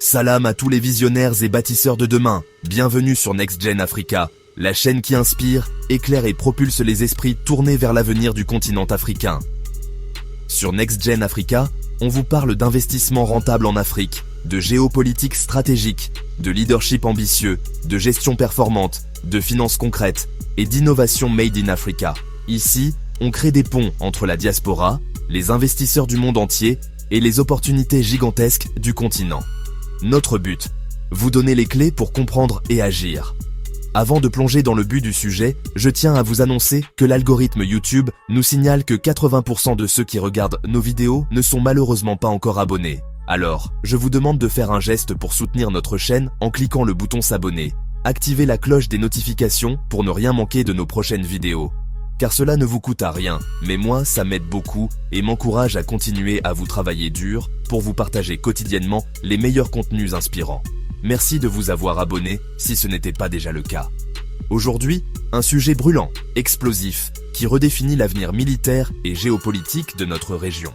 Salam à tous les visionnaires et bâtisseurs de demain. Bienvenue sur Next Gen Africa, la chaîne qui inspire, éclaire et propulse les esprits tournés vers l'avenir du continent africain. Sur Next Gen Africa, on vous parle d'investissements rentables en Afrique, de géopolitique stratégique, de leadership ambitieux, de gestion performante, de finances concrètes et d'innovation made in Africa. Ici, on crée des ponts entre la diaspora, les investisseurs du monde entier et les opportunités gigantesques du continent. Notre but, vous donner les clés pour comprendre et agir. Avant de plonger dans le but du sujet, je tiens à vous annoncer que l'algorithme YouTube nous signale que 80% de ceux qui regardent nos vidéos ne sont malheureusement pas encore abonnés. Alors, je vous demande de faire un geste pour soutenir notre chaîne en cliquant le bouton s'abonner. Activez la cloche des notifications pour ne rien manquer de nos prochaines vidéos. Car cela ne vous coûte à rien, mais moi ça m'aide beaucoup et m'encourage à continuer à vous travailler dur pour vous partager quotidiennement les meilleurs contenus inspirants. Merci de vous avoir abonné si ce n'était pas déjà le cas. Aujourd'hui, un sujet brûlant, explosif, qui redéfinit l'avenir militaire et géopolitique de notre région.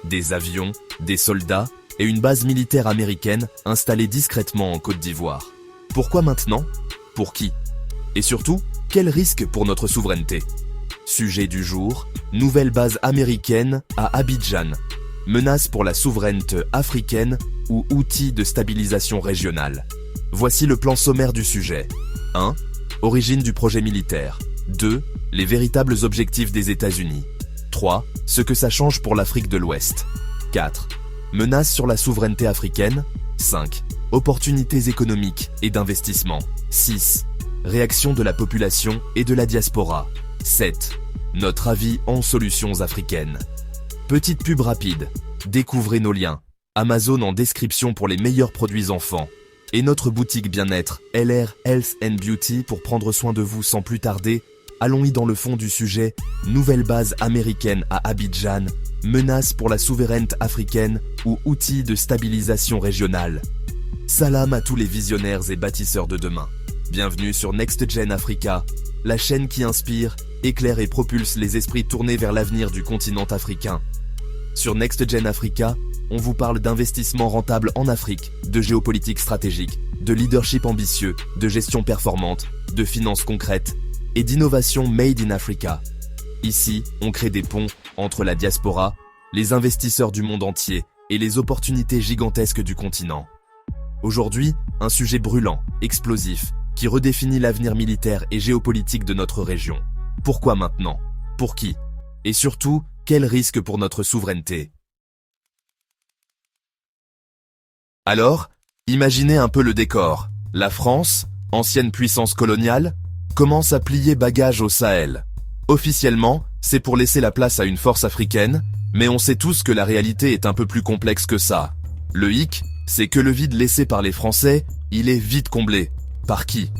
Des avions, des soldats et une base militaire américaine installée discrètement en Côte d'Ivoire. Pourquoi maintenant? Pour qui? Et surtout, quel risque pour notre souveraineté? Sujet du jour, nouvelle base américaine à Abidjan. Menace pour la souveraineté africaine ou outil de stabilisation régionale. Voici le plan sommaire du sujet. 1. Origine du projet militaire. 2. Les véritables objectifs des États-Unis. 3. Ce que ça change pour l'Afrique de l'Ouest. 4. Menace sur la souveraineté africaine. 5. Opportunités économiques et d'investissement. 6. Réaction de la population et de la diaspora. 7. Notre avis en solutions africaines. Petite pub rapide. Découvrez nos liens. Amazon en description pour les meilleurs produits enfants. Et notre boutique bien-être, LR Health and Beauty pour prendre soin de vous sans plus tarder. Allons-y dans le fond du sujet. Nouvelle base américaine à Abidjan. Menace pour la souveraineté africaine ou outil de stabilisation régionale. Salam à tous les visionnaires et bâtisseurs de demain. Bienvenue sur Next Gen Africa, la chaîne qui inspire, éclaire et propulse les esprits tournés vers l'avenir du continent africain. Sur Next Gen Africa, on vous parle d'investissements rentables en Afrique, de géopolitique stratégique, de leadership ambitieux, de gestion performante, de finances concrètes et d'innovation made in Africa. Ici, on crée des ponts entre la diaspora, les investisseurs du monde entier et les opportunités gigantesques du continent. Aujourd'hui, un sujet brûlant, explosif, qui redéfinit l'avenir militaire et géopolitique de notre région. Pourquoi maintenant? Pour qui? Et surtout, quel risque pour notre souveraineté? Alors, imaginez un peu le décor. La France, ancienne puissance coloniale, commence à plier bagages au Sahel. Officiellement, c'est pour laisser la place à une force africaine, mais on sait tous que la réalité est un peu plus complexe que ça. Le hic, c'est que le vide laissé par les Français, il est vite comblé. Par qui?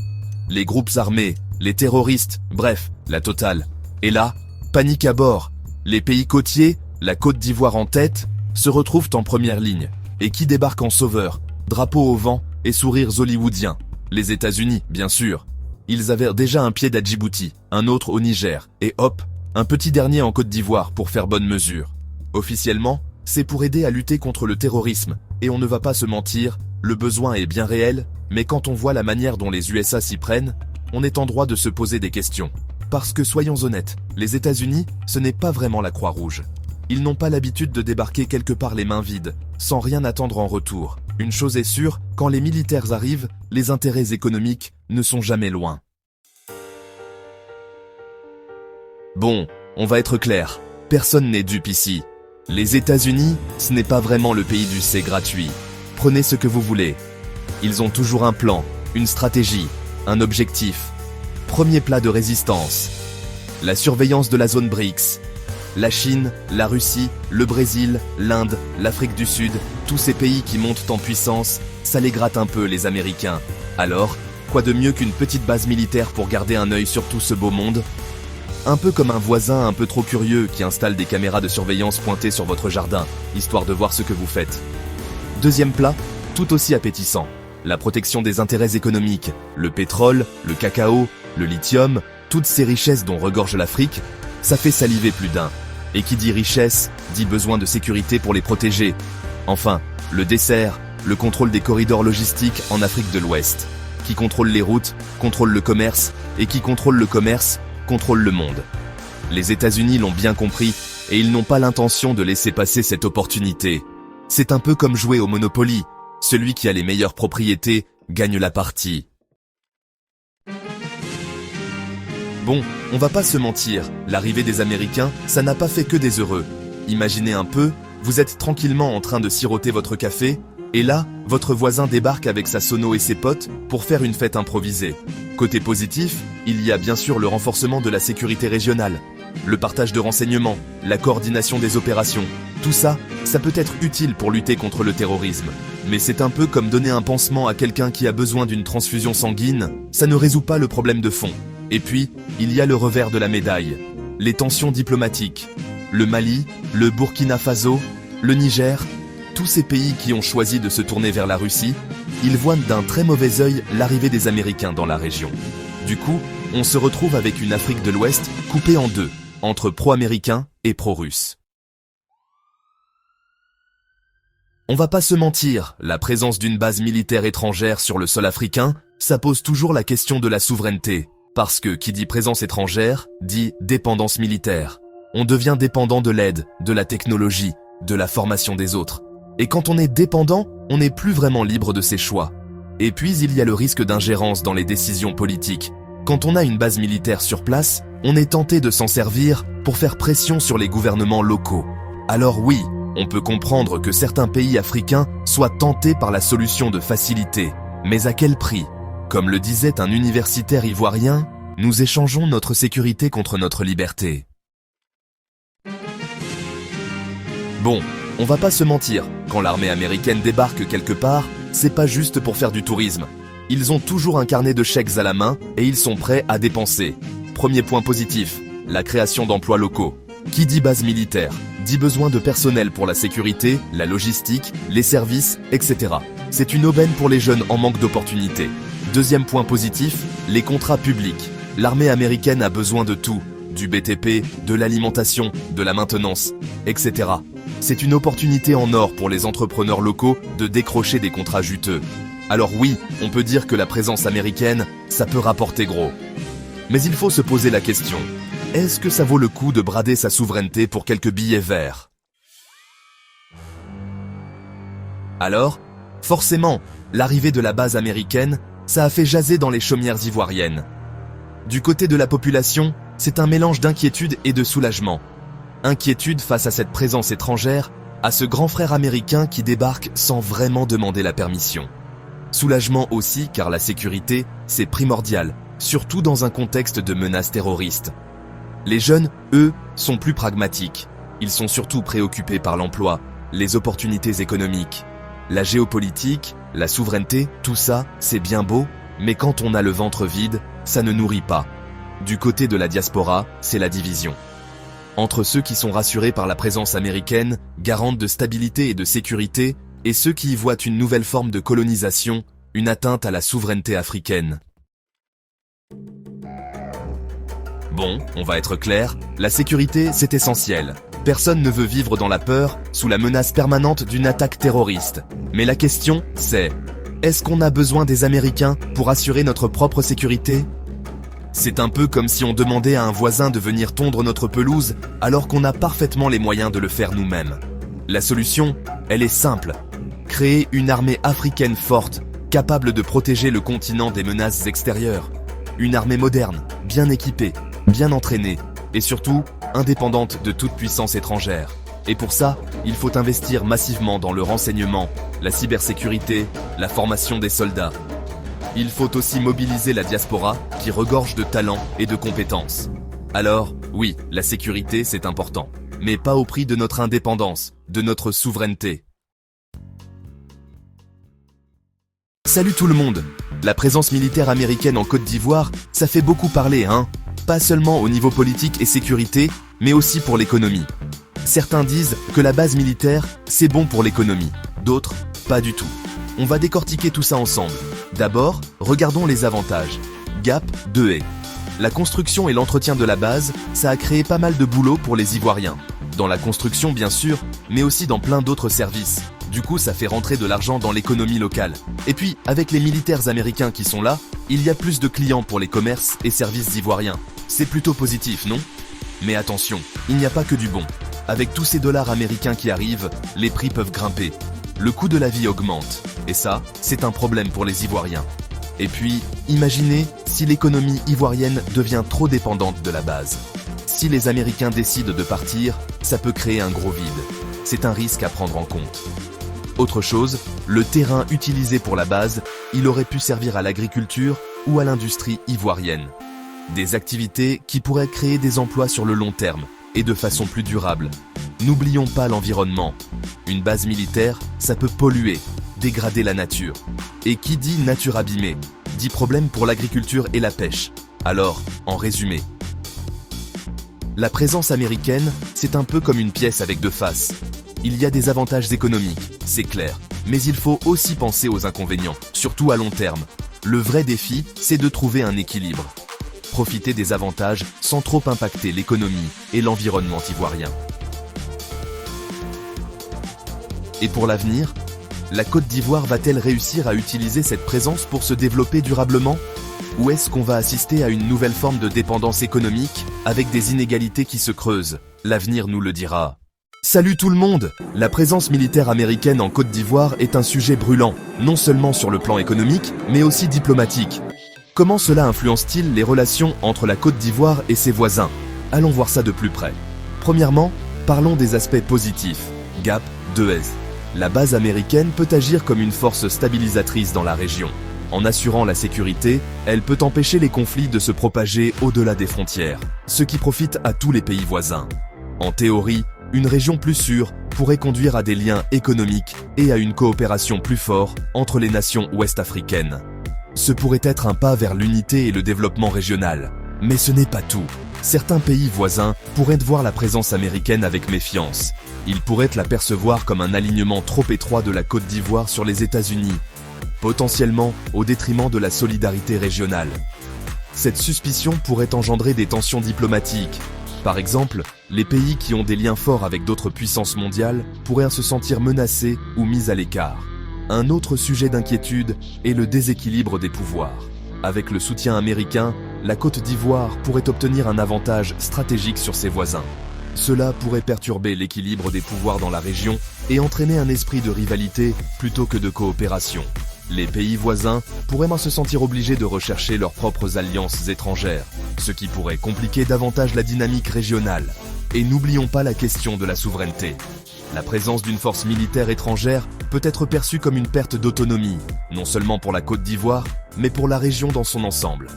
Les groupes armés, les terroristes, bref, la totale. Et là, panique à bord. Les pays côtiers, la Côte d'Ivoire en tête, se retrouvent en première ligne. Et qui débarque en sauveur, drapeau au vent et sourires hollywoodiens? Les États-Unis, bien sûr. Ils avaient déjà un pied à Djibouti, un autre au Niger, et hop, un petit dernier en Côte d'Ivoire pour faire bonne mesure. Officiellement, c'est pour aider à lutter contre le terrorisme, et on ne va pas se mentir, le besoin est bien réel, mais quand on voit la manière dont les USA s'y prennent, on est en droit de se poser des questions. Parce que soyons honnêtes, les États-Unis, ce n'est pas vraiment la Croix-Rouge. Ils n'ont pas l'habitude de débarquer quelque part les mains vides, sans rien attendre en retour. Une chose est sûre, quand les militaires arrivent, les intérêts économiques ne sont jamais loin. Bon, on va être clair, personne n'est dupe ici. Les États-Unis, ce n'est pas vraiment le pays du c'est gratuit. Prenez ce que vous voulez. Ils ont toujours un plan, une stratégie, un objectif. Premier plat de résistance. La surveillance de la zone BRICS. La Chine, la Russie, le Brésil, l'Inde, l'Afrique du Sud, tous ces pays qui montent en puissance, ça les gratte un peu les Américains. Alors, quoi de mieux qu'une petite base militaire pour garder un œil sur tout ce beau monde? Un peu comme un voisin un peu trop curieux qui installe des caméras de surveillance pointées sur votre jardin, histoire de voir ce que vous faites. Deuxième plat, tout aussi appétissant. La protection des intérêts économiques, le pétrole, le cacao, le lithium, toutes ces richesses dont regorge l'Afrique, ça fait saliver plus d'un. Et qui dit richesse, dit besoin de sécurité pour les protéger. Enfin, le dessert, le contrôle des corridors logistiques en Afrique de l'Ouest. Qui contrôle les routes, contrôle le commerce, et qui contrôle le commerce, contrôle le monde. Les États-Unis l'ont bien compris, et ils n'ont pas l'intention de laisser passer cette opportunité. C'est un peu comme jouer au Monopoly. Celui qui a les meilleures propriétés gagne la partie. Bon, on va pas se mentir, l'arrivée des Américains, ça n'a pas fait que des heureux. Imaginez un peu, vous êtes tranquillement en train de siroter votre café, et là, votre voisin débarque avec sa sono et ses potes pour faire une fête improvisée. Côté positif, il y a bien sûr le renforcement de la sécurité régionale, le partage de renseignements, la coordination des opérations. Tout ça, ça peut être utile pour lutter contre le terrorisme. Mais c'est un peu comme donner un pansement à quelqu'un qui a besoin d'une transfusion sanguine, ça ne résout pas le problème de fond. Et puis, il y a le revers de la médaille, les tensions diplomatiques. Le Mali, le Burkina Faso, le Niger, tous ces pays qui ont choisi de se tourner vers la Russie, ils voient d'un très mauvais œil l'arrivée des Américains dans la région. Du coup, on se retrouve avec une Afrique de l'Ouest coupée en deux, entre pro-américains et pro-russes. On va pas se mentir, la présence d'une base militaire étrangère sur le sol africain, ça pose toujours la question de la souveraineté. Parce que qui dit présence étrangère, dit dépendance militaire. On devient dépendant de l'aide, de la technologie, de la formation des autres. Et quand on est dépendant, on n'est plus vraiment libre de ses choix. Et puis il y a le risque d'ingérence dans les décisions politiques. Quand on a une base militaire sur place, on est tenté de s'en servir pour faire pression sur les gouvernements locaux. Alors oui, on peut comprendre que certains pays africains soient tentés par la solution de facilité. Mais à quel prix ? Comme le disait un universitaire ivoirien, nous échangeons notre sécurité contre notre liberté. Bon, on va pas se mentir, quand l'armée américaine débarque quelque part, c'est pas juste pour faire du tourisme. Ils ont toujours un carnet de chèques à la main et ils sont prêts à dépenser. Premier point positif, la création d'emplois locaux. Qui dit base militaire, dit besoin de personnel pour la sécurité, la logistique, les services, etc. C'est une aubaine pour les jeunes en manque d'opportunités. Deuxième point positif, les contrats publics. L'armée américaine a besoin de tout, du BTP, de l'alimentation, de la maintenance, etc. C'est une opportunité en or pour les entrepreneurs locaux de décrocher des contrats juteux. Alors oui, on peut dire que la présence américaine, ça peut rapporter gros. Mais il faut se poser la question, est-ce que ça vaut le coup de brader sa souveraineté pour quelques billets verts ? Alors, forcément, l'arrivée de la base américaine, ça a fait jaser dans les chaumières ivoiriennes. Du côté de la population, c'est un mélange d'inquiétude et de soulagement. Inquiétude face à cette présence étrangère, à ce grand frère américain qui débarque sans vraiment demander la permission. Soulagement aussi car la sécurité, c'est primordial, surtout dans un contexte de menaces terroristes. Les jeunes, eux, sont plus pragmatiques. Ils sont surtout préoccupés par l'emploi, les opportunités économiques. La géopolitique, la souveraineté, tout ça, c'est bien beau, mais quand on a le ventre vide, ça ne nourrit pas. Du côté de la diaspora, c'est la division. Entre ceux qui sont rassurés par la présence américaine, garante de stabilité et de sécurité, et ceux qui y voient une nouvelle forme de colonisation, une atteinte à la souveraineté africaine. Bon, on va être clair, la sécurité, c'est essentiel. Personne ne veut vivre dans la peur, sous la menace permanente d'une attaque terroriste. Mais la question, c'est, est-ce qu'on a besoin des Américains pour assurer notre propre sécurité ? C'est un peu comme si on demandait à un voisin de venir tondre notre pelouse, alors qu'on a parfaitement les moyens de le faire nous-mêmes. La solution, elle est simple. Créer une armée africaine forte, capable de protéger le continent des menaces extérieures. Une armée moderne, bien équipée, bien entraînée, et surtout, indépendante de toute puissance étrangère. Et pour ça, il faut investir massivement dans le renseignement, la cybersécurité, la formation des soldats. Il faut aussi mobiliser la diaspora qui regorge de talents et de compétences. Alors, oui, la sécurité c'est important, mais pas au prix de notre indépendance, de notre souveraineté. Salut tout le monde! La présence militaire américaine en Côte d'Ivoire, ça fait beaucoup parler, hein? Pas seulement au niveau politique et sécurité, mais aussi pour l'économie. Certains disent que la base militaire, c'est bon pour l'économie. D'autres, pas du tout. On va décortiquer tout ça ensemble. D'abord, regardons les avantages. Gap, 2 haies. La construction et l'entretien de la base, ça a créé pas mal de boulot pour les Ivoiriens. Dans la construction bien sûr, mais aussi dans plein d'autres services. Du coup, ça fait rentrer de l'argent dans l'économie locale. Et puis, avec les militaires américains qui sont là, il y a plus de clients pour les commerces et services ivoiriens. C'est plutôt positif, non? Mais attention, il n'y a pas que du bon. Avec tous ces dollars américains qui arrivent, les prix peuvent grimper. Le coût de la vie augmente. Et ça, c'est un problème pour les Ivoiriens. Et puis, imaginez si l'économie ivoirienne devient trop dépendante de la base. Si les Américains décident de partir, ça peut créer un gros vide. C'est un risque à prendre en compte. Autre chose, le terrain utilisé pour la base, il aurait pu servir à l'agriculture ou à l'industrie ivoirienne. Des activités qui pourraient créer des emplois sur le long terme et de façon plus durable. N'oublions pas l'environnement. Une base militaire, ça peut polluer, dégrader la nature. Et qui dit nature abîmée, dit problème pour l'agriculture et la pêche. Alors, en résumé, la présence américaine, c'est un peu comme une pièce avec deux faces. Il y a des avantages économiques, c'est clair, mais il faut aussi penser aux inconvénients, surtout à long terme. Le vrai défi, c'est de trouver un équilibre. Profiter des avantages sans trop impacter l'économie et l'environnement ivoirien. Et pour l'avenir, la Côte d'Ivoire va-t-elle réussir à utiliser cette présence pour se développer durablement? Ou est-ce qu'on va assister à une nouvelle forme de dépendance économique, avec des inégalités qui se creusent? L'avenir nous le dira. Salut tout le monde! La présence militaire américaine en Côte d'Ivoire est un sujet brûlant, non seulement sur le plan économique, mais aussi diplomatique. Comment cela influence-t-il les relations entre la Côte d'Ivoire et ses voisins? Allons voir ça de plus près. Premièrement, parlons des aspects positifs. GAP 2S. La base américaine peut agir comme une force stabilisatrice dans la région. En assurant la sécurité, elle peut empêcher les conflits de se propager au-delà des frontières, ce qui profite à tous les pays voisins. En théorie, une région plus sûre pourrait conduire à des liens économiques et à une coopération plus forte entre les nations ouest-africaines. Ce pourrait être un pas vers l'unité et le développement régional. Mais ce n'est pas tout. Certains pays voisins pourraient voir la présence américaine avec méfiance. Ils pourraient la percevoir comme un alignement trop étroit de la Côte d'Ivoire sur les États-Unis, potentiellement au détriment de la solidarité régionale. Cette suspicion pourrait engendrer des tensions diplomatiques. Par exemple, les pays qui ont des liens forts avec d'autres puissances mondiales pourraient se sentir menacés ou mis à l'écart. Un autre sujet d'inquiétude est le déséquilibre des pouvoirs. Avec le soutien américain, la Côte d'Ivoire pourrait obtenir un avantage stratégique sur ses voisins. Cela pourrait perturber l'équilibre des pouvoirs dans la région et entraîner un esprit de rivalité plutôt que de coopération. Les pays voisins pourraient se sentir obligés de rechercher leurs propres alliances étrangères, ce qui pourrait compliquer davantage la dynamique régionale. Et n'oublions pas la question de la souveraineté. La présence d'une force militaire étrangère peut être perçue comme une perte d'autonomie, non seulement pour la Côte d'Ivoire, mais pour la région dans son ensemble.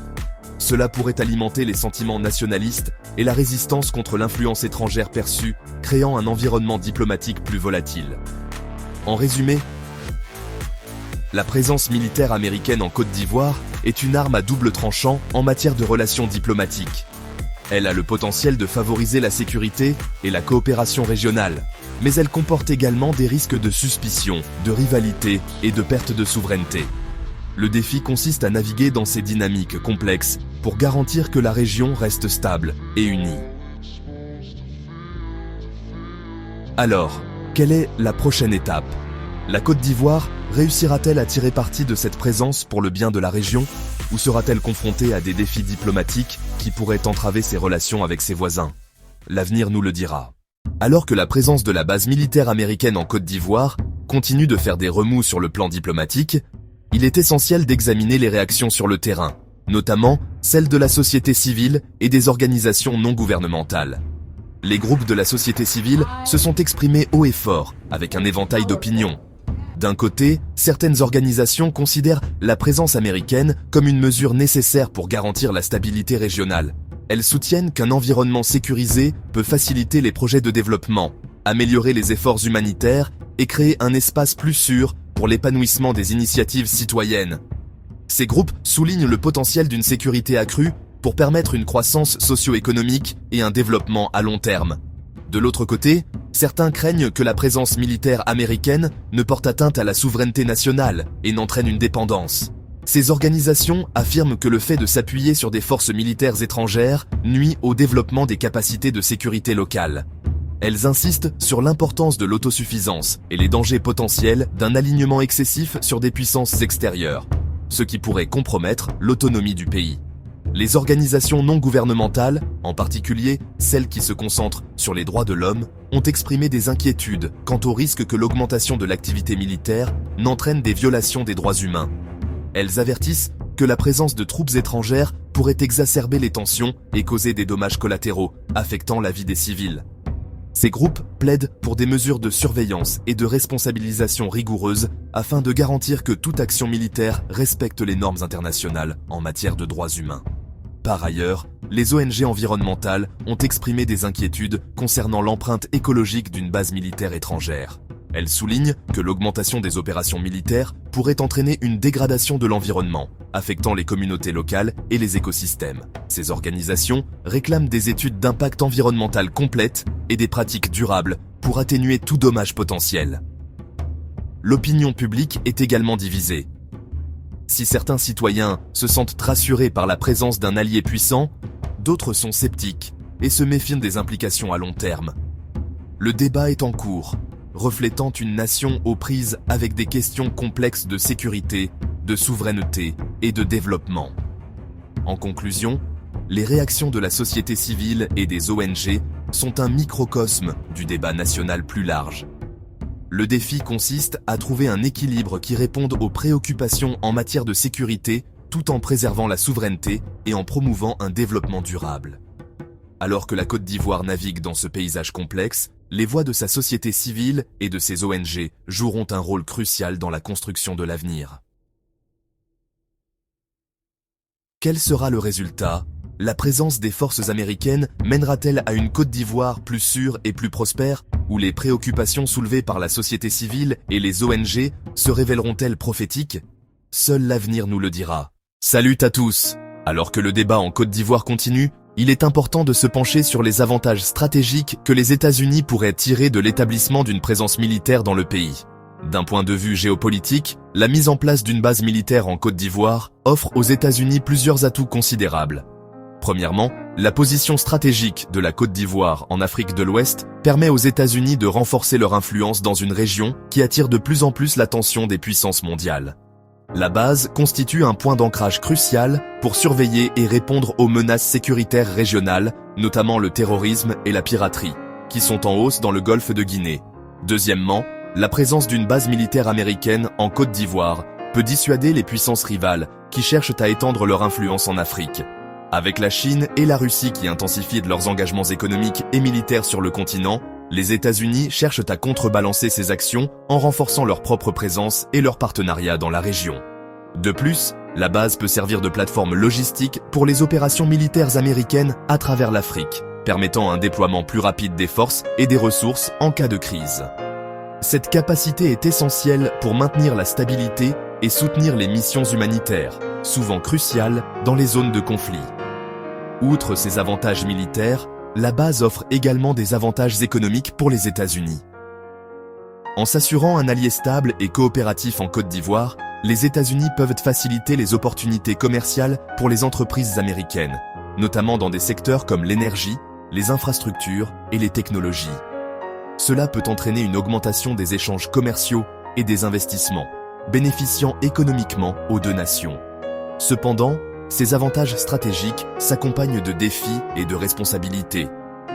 Cela pourrait alimenter les sentiments nationalistes et la résistance contre l'influence étrangère perçue, créant un environnement diplomatique plus volatile. En résumé, la présence militaire américaine en Côte d'Ivoire est une arme à double tranchant en matière de relations diplomatiques. Elle a le potentiel de favoriser la sécurité et la coopération régionale, mais elle comporte également des risques de suspicion, de rivalité et de perte de souveraineté. Le défi consiste à naviguer dans ces dynamiques complexes pour garantir que la région reste stable et unie. Alors, quelle est la prochaine étape? La Côte d'Ivoire réussira-t-elle à tirer parti de cette présence pour le bien de la région, ou sera-t-elle confrontée à des défis diplomatiques qui pourraient entraver ses relations avec ses voisins? L'avenir nous le dira. Alors que la présence de la base militaire américaine en Côte d'Ivoire continue de faire des remous sur le plan diplomatique, il est essentiel d'examiner les réactions sur le terrain, notamment celles de la société civile et des organisations non gouvernementales. Les groupes de la société civile se sont exprimés haut et fort, avec un éventail d'opinions. D'un côté, certaines organisations considèrent la présence américaine comme une mesure nécessaire pour garantir la stabilité régionale. Elles soutiennent qu'un environnement sécurisé peut faciliter les projets de développement, améliorer les efforts humanitaires et créer un espace plus sûr pour l'épanouissement des initiatives citoyennes. Ces groupes soulignent le potentiel d'une sécurité accrue pour permettre une croissance socio-économique et un développement à long terme. De l'autre côté, certains craignent que la présence militaire américaine ne porte atteinte à la souveraineté nationale et n'entraîne une dépendance. Ces organisations affirment que le fait de s'appuyer sur des forces militaires étrangères nuit au développement des capacités de sécurité locale. Elles insistent sur l'importance de l'autosuffisance et les dangers potentiels d'un alignement excessif sur des puissances extérieures, ce qui pourrait compromettre l'autonomie du pays. Les organisations non gouvernementales, en particulier celles qui se concentrent sur les droits de l'homme, ont exprimé des inquiétudes quant au risque que l'augmentation de l'activité militaire n'entraîne des violations des droits humains. Elles avertissent que la présence de troupes étrangères pourrait exacerber les tensions et causer des dommages collatéraux affectant la vie des civils. Ces groupes plaident pour des mesures de surveillance et de responsabilisation rigoureuses afin de garantir que toute action militaire respecte les normes internationales en matière de droits humains. Par ailleurs, les ONG environnementales ont exprimé des inquiétudes concernant l'empreinte écologique d'une base militaire étrangère. Elles soulignent que l'augmentation des opérations militaires pourrait entraîner une dégradation de l'environnement, affectant les communautés locales et les écosystèmes. Ces organisations réclament des études d'impact environnemental complètes et des pratiques durables pour atténuer tout dommage potentiel. L'opinion publique est également divisée. Si certains citoyens se sentent rassurés par la présence d'un allié puissant, d'autres sont sceptiques et se méfient des implications à long terme. Le débat est en cours, reflétant une nation aux prises avec des questions complexes de sécurité, de souveraineté et de développement. En conclusion, les réactions de la société civile et des ONG sont un microcosme du débat national plus large. Le défi consiste à trouver un équilibre qui réponde aux préoccupations en matière de sécurité tout en préservant la souveraineté et en promouvant un développement durable. Alors que la Côte d'Ivoire navigue dans ce paysage complexe, les voix de sa société civile et de ses ONG joueront un rôle crucial dans la construction de l'avenir. Quel sera le résultat ? La présence des forces américaines mènera-t-elle à une Côte d'Ivoire plus sûre et plus prospère, où les préoccupations soulevées par la société civile et les ONG se révéleront-elles prophétiques ? Seul l'avenir nous le dira. Salut à tous ! Alors que le débat en Côte d'Ivoire continue, il est important de se pencher sur les avantages stratégiques que les États-Unis pourraient tirer de l'établissement d'une présence militaire dans le pays. D'un point de vue géopolitique, la mise en place d'une base militaire en Côte d'Ivoire offre aux États-Unis plusieurs atouts considérables. Premièrement, la position stratégique de la Côte d'Ivoire en Afrique de l'Ouest permet aux États-Unis de renforcer leur influence dans une région qui attire de plus en plus l'attention des puissances mondiales. La base constitue un point d'ancrage crucial pour surveiller et répondre aux menaces sécuritaires régionales, notamment le terrorisme et la piraterie, qui sont en hausse dans le golfe de Guinée. Deuxièmement, la présence d'une base militaire américaine en Côte d'Ivoire peut dissuader les puissances rivales qui cherchent à étendre leur influence en Afrique. Avec la Chine et la Russie qui intensifient leurs engagements économiques et militaires sur le continent, les États-Unis cherchent à contrebalancer ces actions en renforçant leur propre présence et leur partenariat dans la région. De plus, la base peut servir de plateforme logistique pour les opérations militaires américaines à travers l'Afrique, permettant un déploiement plus rapide des forces et des ressources en cas de crise. Cette capacité est essentielle pour maintenir la stabilité et soutenir les missions humanitaires, souvent cruciales dans les zones de conflit. Outre ces avantages militaires, la base offre également des avantages économiques pour les États-Unis. En s'assurant un allié stable et coopératif en Côte d'Ivoire, les États-Unis peuvent faciliter les opportunités commerciales pour les entreprises américaines, notamment dans des secteurs comme l'énergie, les infrastructures et les technologies. Cela peut entraîner une augmentation des échanges commerciaux et des investissements, bénéficiant économiquement aux deux nations. Cependant, ces avantages stratégiques s'accompagnent de défis et de responsabilités.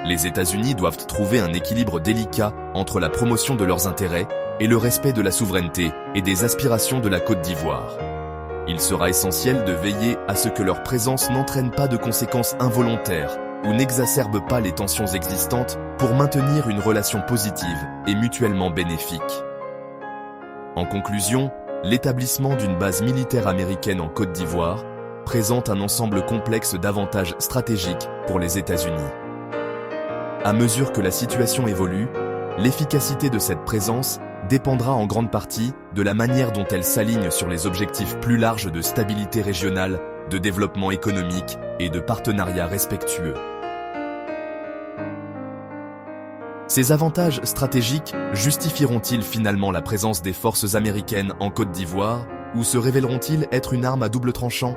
Les États-Unis doivent trouver un équilibre délicat entre la promotion de leurs intérêts et le respect de la souveraineté et des aspirations de la Côte d'Ivoire. Il sera essentiel de veiller à ce que leur présence n'entraîne pas de conséquences involontaires ou n'exacerbe pas les tensions existantes pour maintenir une relation positive et mutuellement bénéfique. En conclusion, l'établissement d'une base militaire américaine en Côte d'Ivoire présente un ensemble complexe d'avantages stratégiques pour les États-Unis. À mesure que la situation évolue, l'efficacité de cette présence dépendra en grande partie de la manière dont elle s'aligne sur les objectifs plus larges de stabilité régionale, de développement économique et de partenariat respectueux. Ces avantages stratégiques justifieront-ils finalement la présence des forces américaines en Côte d'Ivoire ou se révéleront-ils être une arme à double tranchant ?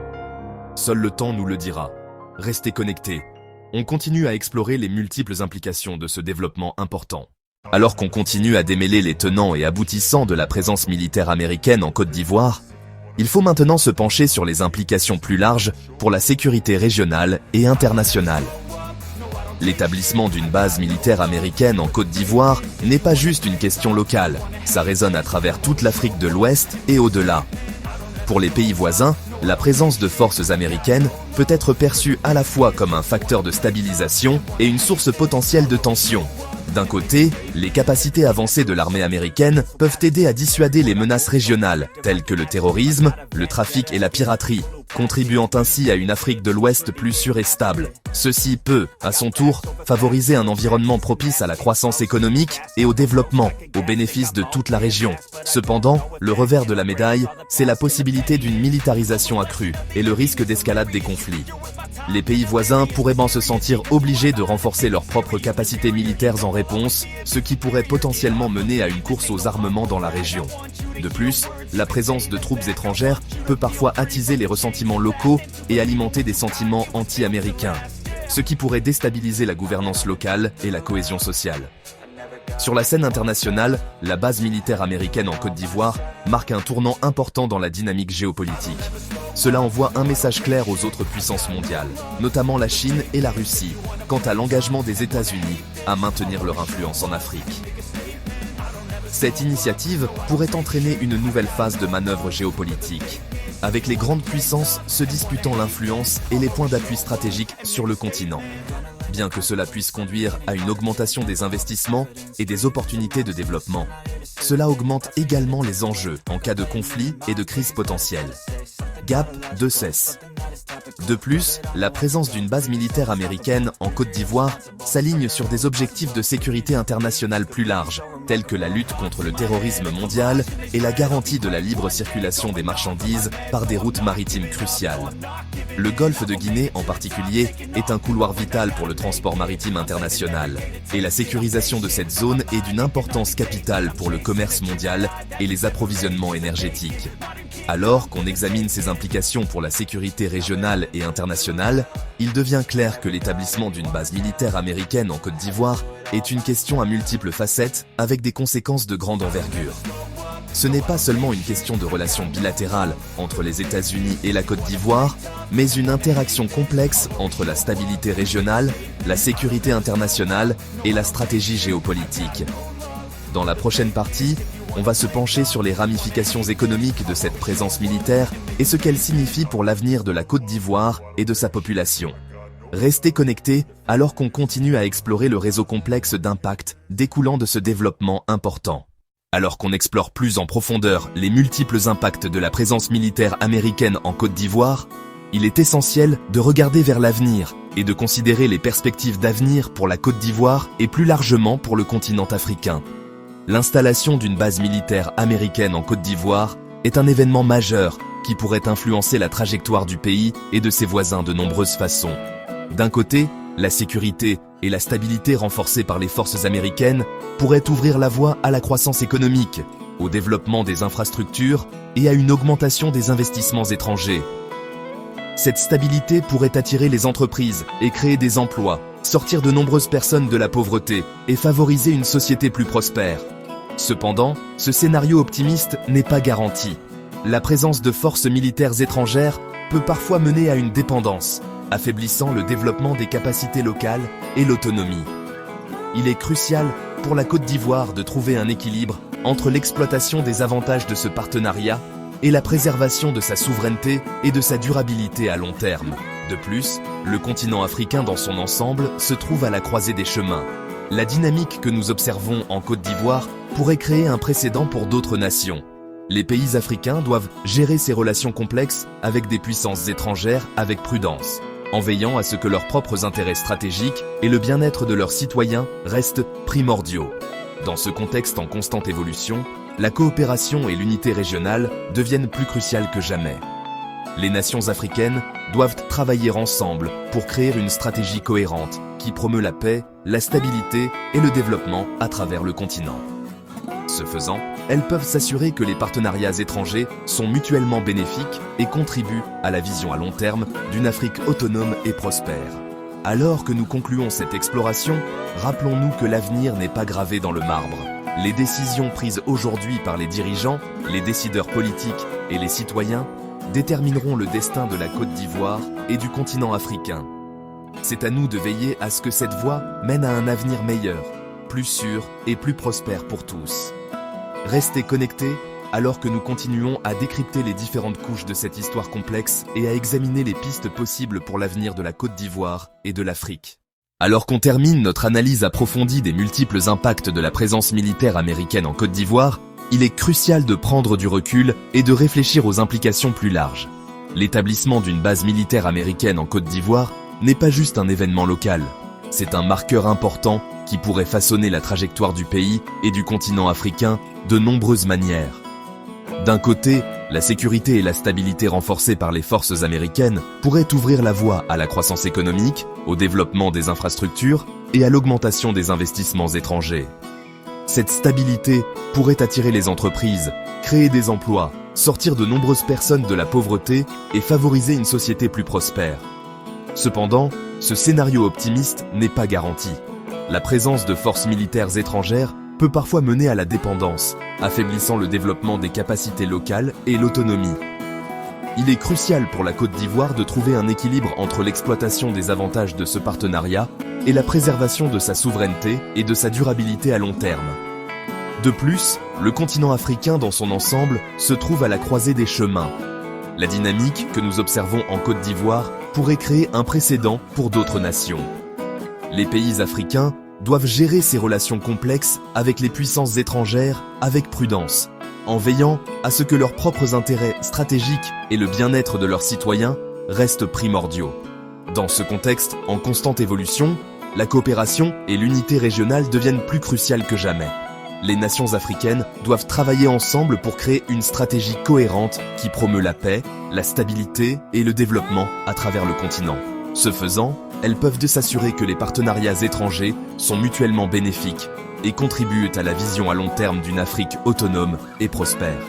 Seul le temps nous le dira. Restez connectés. on continue à explorer les multiples implications de ce développement important. Alors qu'on continue à démêler les tenants et aboutissants de la présence militaire américaine en Côte d'Ivoire, il faut maintenant se pencher sur les implications plus larges pour la sécurité régionale et internationale. L'établissement d'une base militaire américaine en Côte d'Ivoire n'est pas juste une question locale, ça résonne à travers toute l'Afrique de l'Ouest et au-delà. Pour les pays voisins, la présence de forces américaines peut être perçue à la fois comme un facteur de stabilisation et une source potentielle de tension. D'un côté, les capacités avancées de l'armée américaine peuvent aider à dissuader les menaces régionales, telles que le terrorisme, le trafic et la piraterie, contribuant ainsi à une Afrique de l'Ouest plus sûre et stable. Ceci peut, à son tour, favoriser un environnement propice à la croissance économique et au développement, au bénéfice de toute la région. Cependant, le revers de la médaille, c'est la possibilité d'une militarisation accrue et le risque d'escalade des conflits. Les pays voisins pourraient bien se sentir obligés de renforcer leurs propres capacités militaires en réponse, ce qui pourrait potentiellement mener à une course aux armements dans la région. De plus, la présence de troupes étrangères peut parfois attiser les ressentiments locaux et alimenter des sentiments anti-américains, ce qui pourrait déstabiliser la gouvernance locale et la cohésion sociale. Sur la scène internationale, la base militaire américaine en Côte d'Ivoire marque un tournant important dans la dynamique géopolitique. Cela envoie un message clair aux autres puissances mondiales, notamment la Chine et la Russie, quant à l'engagement des États-Unis à maintenir leur influence en Afrique. Cette initiative pourrait entraîner une nouvelle phase de manœuvre géopolitique, avec les grandes puissances se disputant l'influence et les points d'appui stratégiques sur le continent. Bien que cela puisse conduire à une augmentation des investissements et des opportunités de développement, cela augmente également les enjeux en cas de conflit et de crise potentielle. Gap de cesse. De plus, la présence d'une base militaire américaine en Côte d'Ivoire s'aligne sur des objectifs de sécurité internationale plus larges, tels que la lutte contre le terrorisme mondial et la garantie de la libre circulation des marchandises par des routes maritimes cruciales. Le golfe de Guinée en particulier est un couloir vital pour le transport maritime international, et la sécurisation de cette zone est d'une importance capitale pour le commerce mondial et les approvisionnements énergétiques. Alors qu'on examine ces implications pour la sécurité régionale et internationale, il devient clair que l'établissement d'une base militaire américaine en Côte d'Ivoire est une question à multiples facettes avec des conséquences de grande envergure. Ce n'est pas seulement une question de relations bilatérales entre les États-Unis et la Côte d'Ivoire, mais une interaction complexe entre la stabilité régionale, la sécurité internationale et la stratégie géopolitique. Dans la prochaine partie, on va se pencher sur les ramifications économiques de cette présence militaire et ce qu'elle signifie pour l'avenir de la Côte d'Ivoire et de sa population. Restez connectés alors qu'on continue à explorer le réseau complexe d'impact découlant de ce développement important. Alors qu'on explore plus en profondeur les multiples impacts de la présence militaire américaine en Côte d'Ivoire, il est essentiel de regarder vers l'avenir et de considérer les perspectives d'avenir pour la Côte d'Ivoire et plus largement pour le continent africain. L'installation d'une base militaire américaine en Côte d'Ivoire est un événement majeur qui pourrait influencer la trajectoire du pays et de ses voisins de nombreuses façons. D'un côté, la sécurité et la stabilité renforcées par les forces américaines pourraient ouvrir la voie à la croissance économique, au développement des infrastructures et à une augmentation des investissements étrangers. Cette stabilité pourrait attirer les entreprises et créer des emplois, sortir de nombreuses personnes de la pauvreté et favoriser une société plus prospère. Cependant, ce scénario optimiste n'est pas garanti. La présence de forces militaires étrangères peut parfois mener à une dépendance, affaiblissant le développement des capacités locales et l'autonomie. Il est crucial pour la Côte d'Ivoire de trouver un équilibre entre l'exploitation des avantages de ce partenariat et la préservation de sa souveraineté et de sa durabilité à long terme. De plus, le continent africain dans son ensemble se trouve à la croisée des chemins. La dynamique que nous observons en Côte d'Ivoire pourrait créer un précédent pour d'autres nations. Les pays africains doivent gérer ces relations complexes avec des puissances étrangères avec prudence, en veillant à ce que leurs propres intérêts stratégiques et le bien-être de leurs citoyens restent primordiaux. Dans ce contexte en constante évolution, la coopération et l'unité régionale deviennent plus cruciales que jamais. Les nations africaines doivent travailler ensemble pour créer une stratégie cohérente qui promeut la paix, la stabilité et le développement à travers le continent. Ce faisant, elles peuvent s'assurer que les partenariats étrangers sont mutuellement bénéfiques et contribuent à la vision à long terme d'une Afrique autonome et prospère. Alors que nous concluons cette exploration, rappelons-nous que l'avenir n'est pas gravé dans le marbre. Les décisions prises aujourd'hui par les dirigeants, les décideurs politiques et les citoyens détermineront le destin de la Côte d'Ivoire et du continent africain. C'est à nous de veiller à ce que cette voie mène à un avenir meilleur, plus sûr et plus prospère pour tous. Restez connectés alors que nous continuons à décrypter les différentes couches de cette histoire complexe et à examiner les pistes possibles pour l'avenir de la Côte d'Ivoire et de l'Afrique. Alors qu'on termine notre analyse approfondie des multiples impacts de la présence militaire américaine en Côte d'Ivoire, il est crucial de prendre du recul et de réfléchir aux implications plus larges. L'établissement d'une base militaire américaine en Côte d'Ivoire n'est pas juste un événement local. C'est un marqueur important qui pourrait façonner la trajectoire du pays et du continent africain de nombreuses manières. D'un côté, la sécurité et la stabilité renforcées par les forces américaines pourraient ouvrir la voie à la croissance économique, au développement des infrastructures et à l'augmentation des investissements étrangers. Cette stabilité pourrait attirer les entreprises, créer des emplois, sortir de nombreuses personnes de la pauvreté et favoriser une société plus prospère. Cependant, ce scénario optimiste n'est pas garanti. La présence de forces militaires étrangères peut parfois mener à la dépendance, affaiblissant le développement des capacités locales et l'autonomie. Il est crucial pour la Côte d'Ivoire de trouver un équilibre entre l'exploitation des avantages de ce partenariat et la préservation de sa souveraineté et de sa durabilité à long terme. De plus, le continent africain dans son ensemble se trouve à la croisée des chemins. La dynamique que nous observons en Côte d'Ivoire pourrait créer un précédent pour d'autres nations. Les pays africains doivent gérer ces relations complexes avec les puissances étrangères avec prudence, en veillant à ce que leurs propres intérêts stratégiques et le bien-être de leurs citoyens restent primordiaux. Dans ce contexte en constante évolution, la coopération et l'unité régionale deviennent plus cruciales que jamais. Les nations africaines doivent travailler ensemble pour créer une stratégie cohérente qui promeut la paix, la stabilité et le développement à travers le continent. Ce faisant, elles peuvent s'assurer que les partenariats étrangers sont mutuellement bénéfiques et contribuent à la vision à long terme d'une Afrique autonome et prospère.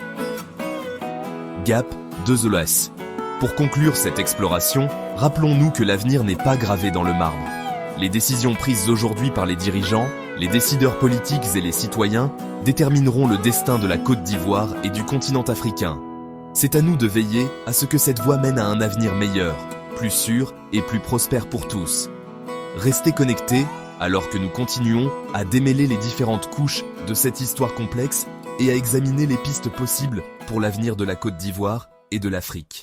Gap de l'Ouest. Pour conclure cette exploration, rappelons-nous que l'avenir n'est pas gravé dans le marbre. Les décisions prises aujourd'hui par les dirigeants, les décideurs politiques et les citoyens détermineront le destin de la Côte d'Ivoire et du continent africain. C'est à nous de veiller à ce que cette voie mène à un avenir meilleur, plus sûr et plus prospère pour tous. Restez connectés alors que nous continuons à démêler les différentes couches de cette histoire complexe et à examiner les pistes possibles pour l'avenir de la Côte d'Ivoire et de l'Afrique.